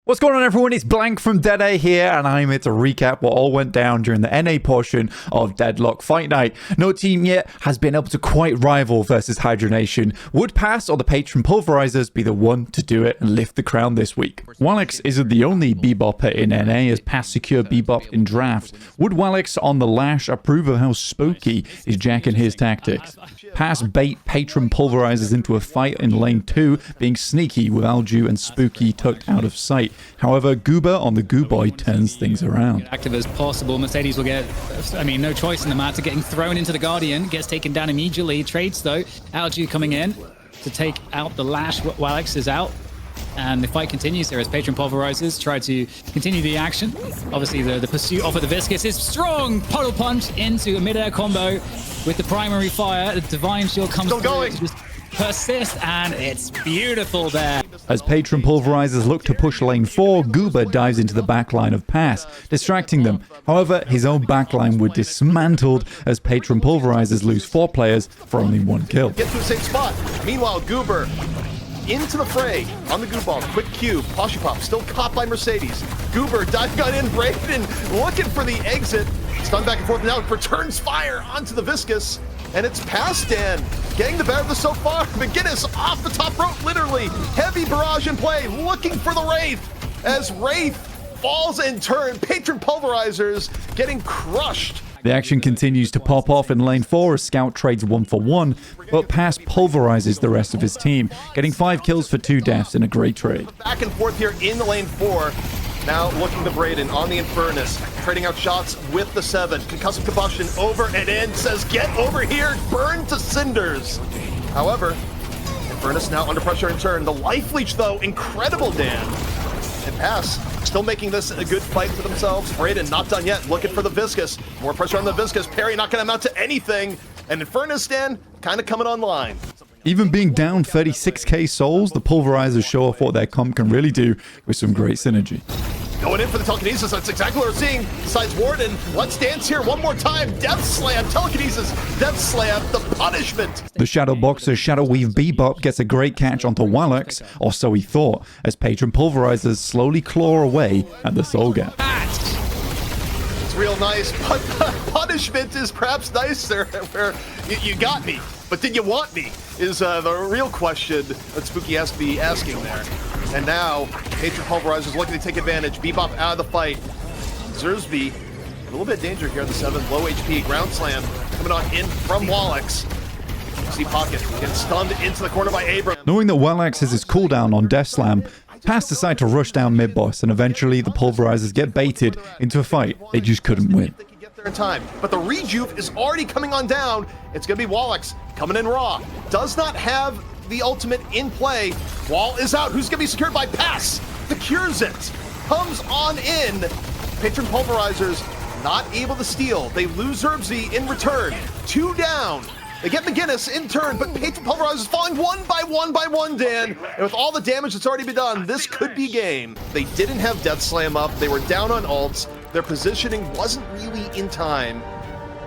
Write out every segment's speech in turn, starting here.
What's going on, everyone? It's Blank from Dead A here, and I'm here to recap what all went down during the NA portion of Deadlock Fight Night. No team yet has been able to quite rival versus Hydra Nation. Would Pass or the Patron Pulverizers be the one to do it and lift the crown this week? Walex isn't the only Bebopper in NA, as Pass secured Bebop in draft. Would Walex on the lash approve of how spooky is Jack and his tactics? Pass bait Patron Pulverizers into a fight in lane 2, being sneaky with Alju and Spooky tucked out of sight. However, Goober on the Gooboy turns things around. Active as possible, Mercedes will get, no choice in the matter, getting thrown into the Guardian, gets taken down immediately, trades though, Alju coming in to take out the lash, Walex is out, and the fight continues here as Patron Pulverizers try to continue the action. Obviously the pursuit off of the Viscous is strong, puddle punch into a mid-air combo with the primary fire, the Divine Shield comes through to just persist, and it's beautiful there. As Patron Pulverizers look to push lane 4, Goober dives into the backline of Pass, distracting them. However, his own backline were dismantled as Patron Pulverizers lose 4 players for only 1 kill. Get to the same spot. Meanwhile, Goober into the fray on the Gooball. Quick cube. Poshy Pop still caught by Mercedes. Goober diving gun in. Braden looking for the exit. Stun back and forth. Now it returns fire onto the Viscous. And it's past Dan. Getting the better of this so far. McGinnis off the top rope, literally. Heavy barrage in play. Looking for the Wraith. As Wraith falls in turn. Patron Pulverizers getting crushed. The action continues to pop off in lane 4 as Scout trades 1-for-1, but Pass pulverizes the rest of his team, getting 5 kills for 2 deaths in a great trade. Back and forth here in the lane 4. Now looking to Braden on the Infernus, trading out shots with the 7. Concussive Combustion over and in, says get over here, burn to cinders. However, Infernus now under pressure in turn. The Life Leech though, incredible Dan. And Pass still making this a good fight for themselves. Braden not done yet, looking for the Viscous. More pressure on the Viscous. Parry not going to amount to anything. And Infernus, Dan, kind of coming online. Even being down 36k souls, the Pulverizers show off what their comp can really do with some great synergy. Going in for the telekinesis, that's exactly what we're seeing. Besides Warden, let's dance here one more time. Death Slam, telekinesis, Death Slam, the punishment. The Shadow Boxer Shadow Weave Bebop gets a great catch onto Walex, or so he thought, as Patron Pulverizers slowly claw away at the soul gap. It's real nice, but punishment is perhaps nicer, where you got me, but did you want me, is the real question that Spooky has to be asking there. And now, Patron Pulverizers looking to take advantage. Bebop out of the fight. Zersby, a little bit of danger here on the 7. Low HP, ground slam coming on in from Walex. See Pocket getting stunned into the corner by Abram. Knowing that Walex has his cooldown on Death Slam, Pass decide to rush down mid-boss, and eventually the Pulverizers get baited into a fight they just couldn't win. They can get there in time, but the rejuve is already coming on down. It's going to be Walex coming in raw. Does not have the ultimate in play. Wall is out. Who's going to be secured by Pass? The cures it. Comes on in. Patron Pulverizers not able to steal. They lose Zerbzy in return. 2 down. They get McGinnis in turn, but Patron Pulverizers falling one by one, Dan. And with all the damage that's already been done, this could be game. They didn't have Death Slam up. They were down on ults. Their positioning wasn't really in time.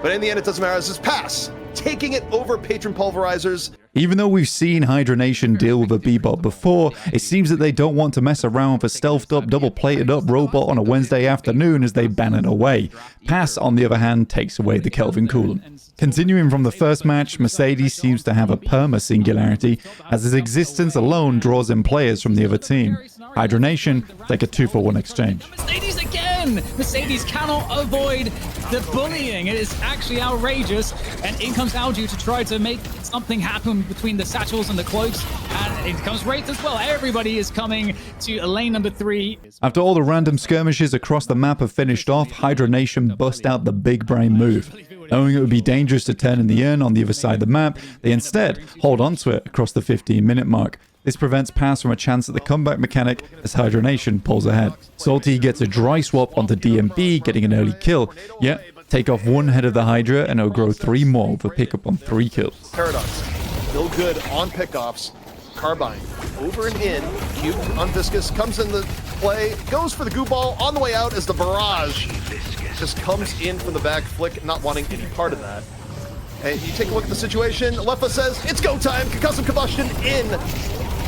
But in the end, it doesn't matter. This is Pass taking it over Patron Pulverizers. Even though we've seen Hydra Nation deal with a Bebop before, it seems that they don't want to mess around with a stealthed up, double-plated up robot on a Wednesday afternoon as they ban it away. Pass, on the other hand, takes away the Kelvin coolant. Continuing from the first match, Mercedes seems to have a perma-singularity, as his existence alone draws in players from the other team. Hydra Nation take a 2-for-1 exchange. Mercedes again! Mercedes cannot avoid the bullying. It is actually outrageous. And in comes Alju to try to make something happen between the satchels and the cloaks. And in comes Wraith as well. Everybody is coming to lane number 3. After all the random skirmishes across the map have finished off, Hydra Nation bust out the big brain move. Knowing it would be dangerous to turn in the urn on the other side of the map, they instead hold onto it across the 15-minute mark. This prevents Pass from a chance at the comeback mechanic as Hydra Nation pulls ahead. Salty gets a dry swap onto DMB, getting an early kill. Yet, take off 1 head of the Hydra and it'll grow 3 more with a pickup on 3 kills. Paradox, still good on pickoffs. Carbine, over and in. Cube on Viscous, comes in the play, goes for the goo ball on the way out as the barrage just comes in from the back. Flick not wanting any part of that. And you take a look at the situation. Lefa says, it's go time. Concussive Combustion in.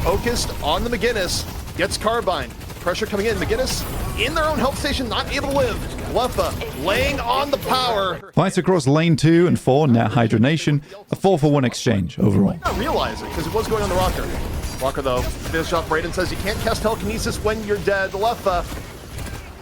Focused on the McGinnis. Gets Carbine. pressure coming in. McGinnis in their own health station, not able to live. Lefa laying on the power. Fights across lane 2 and 4, net Hydra Nation. A 4-for-1 exchange overall. I realize it because it was going on the Rocker. Rocker though, finish off. Braden says you can't cast telekinesis when you're dead. Lefa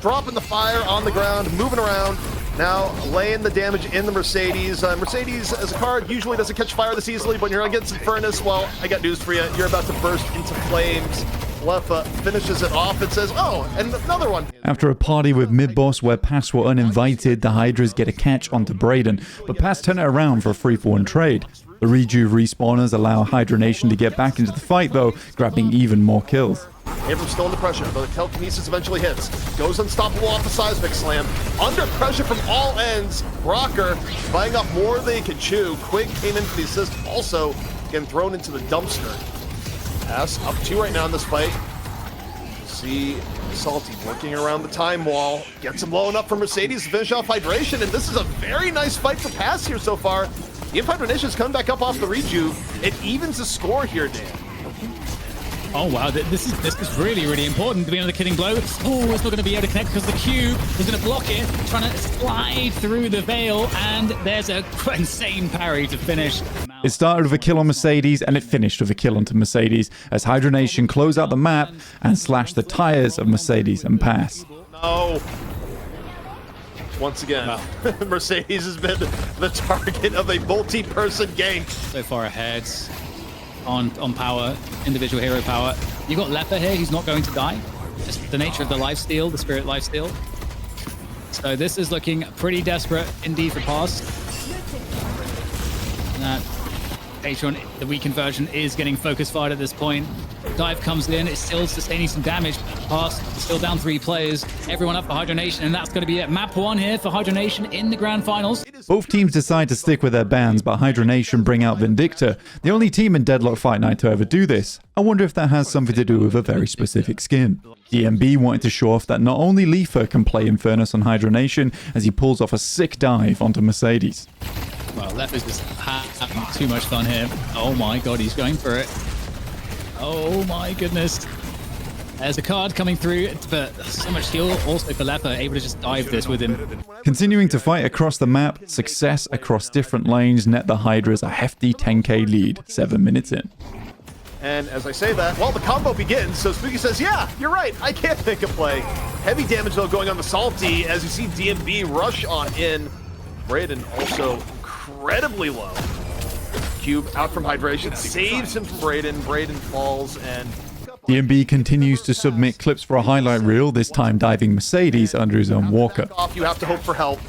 dropping the fire on the ground, moving around. Now laying the damage in the Mercedes. Mercedes as a card usually doesn't catch fire this easily, but you're against Infernus. Well, I got news for you. You're about to burst into flames. Lefa finishes it off and says, oh, and another one. After a party with mid-boss where Pass were uninvited, the Hydras get a catch onto Braden, but Pass turn it around for a 3-for-1 trade. The Reju respawners allow Hydra Nation to get back into the fight though, grabbing even more kills. Abrams still under pressure, but the telekinesis eventually hits. Goes unstoppable off the seismic slam. Under pressure from all ends. Rocker buying up more than he can chew. Quig came in for the assist, also getting thrown into the dumpster. Pass up 2 right now in this fight. See Salty working around the time wall. Gets him low enough for Mercedes to finish off Hydration, and this is a very nice fight for Pass here so far. The Hydra Nation's coming back up off the rejuve. It evens the score here, Dan. Oh wow, this is really, really important to be on the killing blow. Oh, it's not going to be able to connect because the cube is going to block it, trying to slide through the veil, and there's a insane parry to finish. It started with a kill on Mercedes, and it finished with a kill onto Mercedes, as Hydra Nation close out the map and slash the tires of Mercedes and Pass. No. Once again, wow. Mercedes has been the target of a multi-person gank. So far ahead on power, individual hero power. You got Leper here, he's not going to die. Just the nature of the lifesteal, the spirit lifesteal. So this is looking pretty desperate indeed for Pass. Patron, the weakened version, is getting focus fired at this point. Dive comes in, it's still sustaining some damage. Pass still down 3 players. Everyone up for Hydra Nation, and that's going to be it. Map 1 here for Hydra Nation in the grand finals. Both teams decide to stick with their bans, but Hydra Nation bring out Vindicta, the only team in Deadlock Fight Night to ever do this. I wonder if that has something to do with a very specific skin. DMB wanted to show off that not only Leafer can play Infernus on Hydra Nation, as he pulls off a sick dive onto Mercedes. Well, Leper's just having too much fun here. Oh my god, he's going for it. Oh my goodness. There's a card coming through, but so much heal also for Leper, able to just dive this with him. Continuing to fight across the map, success across different lanes net the Hydras a hefty 10k lead, 7 minutes in. And as I say that, well, the combo begins, so Spooky says, yeah, you're right, I can't make a play. Heavy damage, though, going on the Salty, as you see DMB rush on in. Braden also incredibly low. Cube out from hydration, saves him from Braden. Braden falls, and DMB continues to submit clips for a highlight reel, this time diving Mercedes under his own walker. You have to hope for help.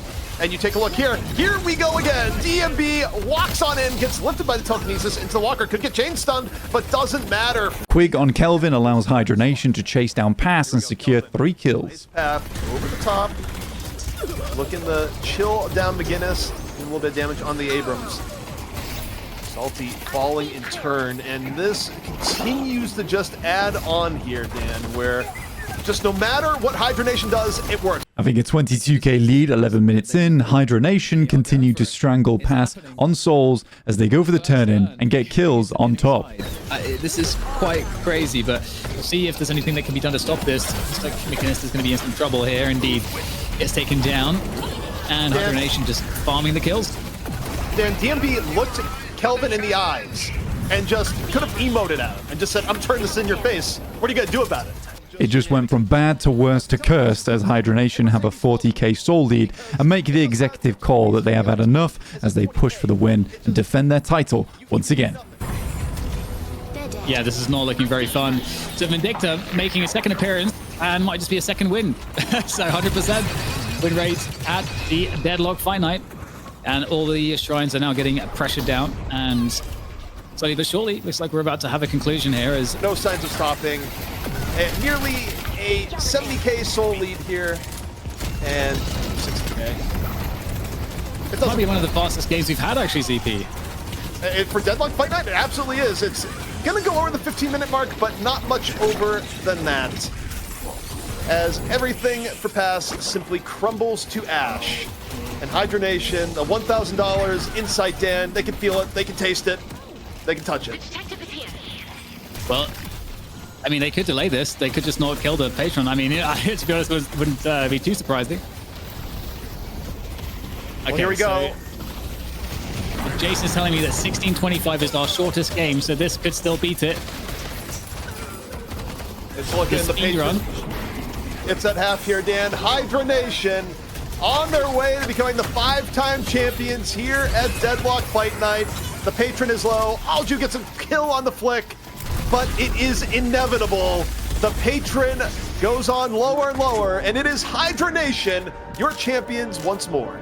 And you take a look here. Here we go again. DMB walks on in, gets lifted by the telekinesis into the walker. Could get chain stunned, but doesn't matter. Quig on Kelvin allows Hydra Nation to chase down Pass and secure 3 kills. Path over the top. Looking to chill down McGinnis. A little bit of damage on the Abrams. Salty falling in turn, and this continues to just add on here, Dan, where just no matter what Hydra Nation does, it works. Having a 22k lead 11 minutes in, Hydra Nation continue to strangle Pass on souls as they go for the turn-in and get kills on top. This is quite crazy, but we'll see if there's anything that can be done to stop this. Looks like McGinnis is going to be in some trouble here. Indeed, gets taken down, and Hydra Nation just farming the kills. Dan, DMB looked at Kelvin in the eyes and just could have emoted at him and just said, I'm turning this in your face. What are you going to do about it? It just went from bad to worse to cursed as Hydra Nation have a 40k soul lead and make the executive call that they have had enough as they push for the win and defend their title once again. Yeah, this is not looking very fun. So Vindicta making a second appearance and might just be a second win. So 100% win rate at the Deadlock Fight Night. And all the shrines are now getting pressured down, and slowly but surely, looks like we're about to have a conclusion here. As no signs of stopping. Nearly a 70k soul lead here, and 60k. It might be one of the fastest games we've had, actually, ZP. For Deadlock Fight Night, it absolutely is. It's going to go over the 15-minute mark, but not much over than that. As everything for Pass simply crumbles to ash. And Hydra Nation, the $1,000 Insight Dan, they can feel it, they can taste it, they can touch it. Well, I mean, they could delay this. They could just not kill the Patron. I mean, to be honest, it wouldn't be too surprising. Well, here we go. Jason's telling me that 16:25 is our shortest game, so this could still beat it. It's looking in the Patron. It's at half here, Dan. Hydra Nation on their way to becoming the 5-time champions here at Deadlock Fight Night. The Patron is low. Alju gets a kill on the flick, but it is inevitable. The Patron goes on lower and lower, and it is Hydra Nation, your champions once more.